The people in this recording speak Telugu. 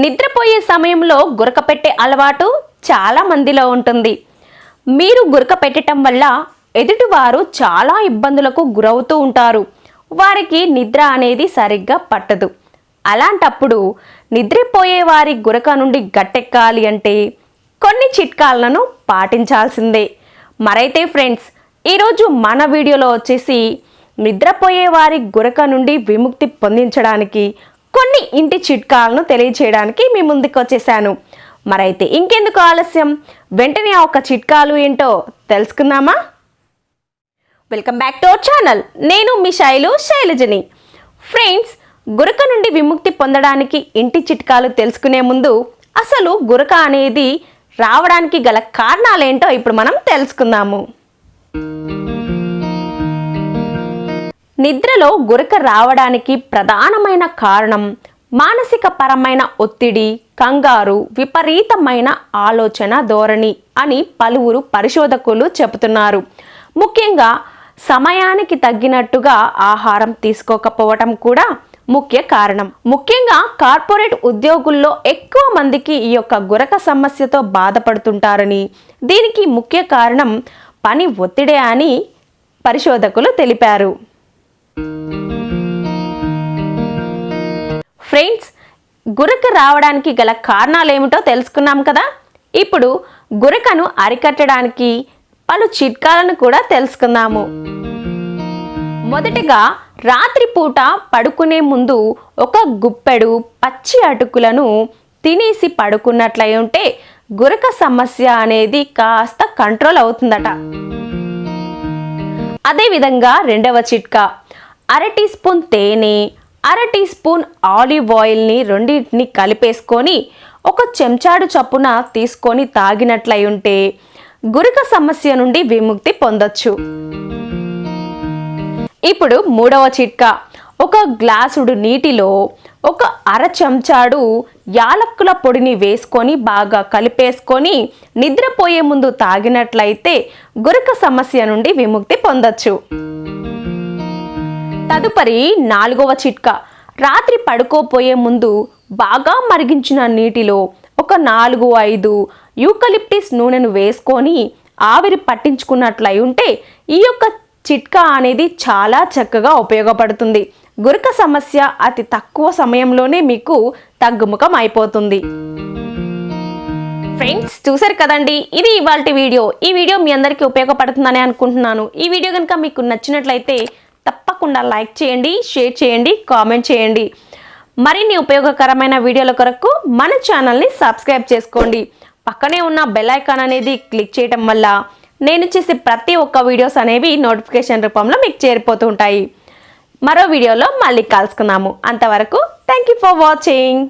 నిద్రపోయే సమయంలో గురక పెట్టే అలవాటు చాలా మందిలో ఉంటుంది. మీరు గురక పెట్టడం వల్ల ఎదుటివారు చాలా ఇబ్బందులకు గురవుతూ ఉంటారు. వారికి నిద్ర అనేది సరిగ్గా పట్టదు. అలాంటప్పుడు నిద్రపోయే వారి గురక నుండి గట్టెక్కాలి అంటే కొన్ని చిట్కాలను పాటించాల్సిందే. మరైతే ఫ్రెండ్స్, ఈరోజు మన వీడియోలో వచ్చేసి నిద్రపోయే వారి గురక నుండి విముక్తి పొందించడానికి కొన్ని ఇంటి చిట్కాలను తెలియచేయడానికి మీ ముందుకు వచ్చేసాను. మరైతే ఇంకెందుకు ఆలస్యం, వెంటనే ఆ ఒక చిట్కాలు ఏంటో తెలుసుకుందామా? Welcome back to our channel. నేను మీ శైలజని. ఫ్రెండ్స్, గురక నుండి విముక్తి పొందడానికి ఇంటి చిట్కాలు తెలుసుకునే ముందు అసలు గురక అనేది రావడానికి గల కారణాలేంటో ఇప్పుడు మనం తెలుసుకుందాము. నిద్రలో గురక రావడానికి ప్రధానమైన కారణం మానసిక పరమైన ఒత్తిడి, కంగారు, విపరీతమైన ఆలోచన ధోరణి అని పలువురు పరిశోధకులు చెబుతున్నారు. ముఖ్యంగా సమయానికి తగ్గినట్టుగా ఆహారం తీసుకోకపోవటం కూడా ముఖ్య కారణం. ముఖ్యంగా కార్పొరేట్ ఉద్యోగుల్లో ఎక్కువ మందికి ఈ యొక్క గురక సమస్యతో బాధపడుతుంటారని, దీనికి ముఖ్య కారణం పని ఒత్తిడే అని పరిశోధకులు తెలిపారు. ఫ్రెండ్స్, గురక రావడానికి గల కారణాలు ఏమిటో తెలుసుకున్నాం కదా. ఇప్పుడు గురకను అరికట్టడానికి పలు చిట్కాలను కూడా తెలుసుకుందాము. మొదటగా, రాత్రిపూట పడుకునే ముందు ఒక గుప్పెడు పచ్చి అటుకులను తినేసి పడుకున్నట్లయి ఉంటే గురక సమస్య అనేది కాస్త కంట్రోల్ అవుతుందట. అదేవిధంగా రెండవ చిట్కా, అర టీ స్పూన్ తేనె, అర టీ స్పూన్ ఆలివ్ ఆయిల్ని రెండింటిని కలిపేసుకొని ఒక చెంచాడు చప్పున తీసుకొని తాగినట్లయి ఉంటే గురక సమస్య నుండి విముక్తి పొందొచ్చు. ఇప్పుడు మూడవ చిట్కా, ఒక గ్లాసుడు నీటిలో ఒక అర చెంచాడు యాలక్కుల పొడిని వేసుకొని బాగా కలిపేసుకొని నిద్రపోయే ముందు తాగినట్లయితే గురక సమస్య నుండి విముక్తి పొందొచ్చు. తదుపరి నాలుగవ చిట్కా, రాత్రి పడుకోపోయే ముందు బాగా మరిగించిన నీటిలో ఒక 4-5 యూకలిప్టిస్ నూనెను వేసుకొని ఆవిరి పట్టించుకున్నట్లయి ఉంటే ఈ యొక్క చిట్కా అనేది చాలా చక్కగా ఉపయోగపడుతుంది. గురక సమస్య అతి తక్కువ సమయంలోనే మీకు తగ్గుముఖం అయిపోతుంది. ఫ్రెండ్స్, చూసారు కదండి, ఇది ఇవాల్టి వీడియో. ఈ వీడియో మీ అందరికీ ఉపయోగపడుతుందని అనుకుంటున్నాను. ఈ వీడియో కనుక మీకు నచ్చినట్లయితే తప్పకుండా లైక్ చేయండి, షేర్ చేయండి, కామెంట్ చేయండి. మరిన్ని ఉపయోగకరమైన వీడియోల కొరకు మన ఛానల్ని సబ్స్క్రైబ్ చేసుకోండి. పక్కనే ఉన్న బెల్ ఐకాన్ అనేది క్లిక్ చేయడం వల్ల నేను చేసే ప్రతి ఒక్క వీడియోస్ అనేవి నోటిఫికేషన్ రూపంలో మీకు చేరిపోతూ ఉంటాయి. మరో వీడియోలో మళ్ళీ కలుసుకుందాము. అంతవరకు థ్యాంక్ యూ ఫర్ వాచింగ్.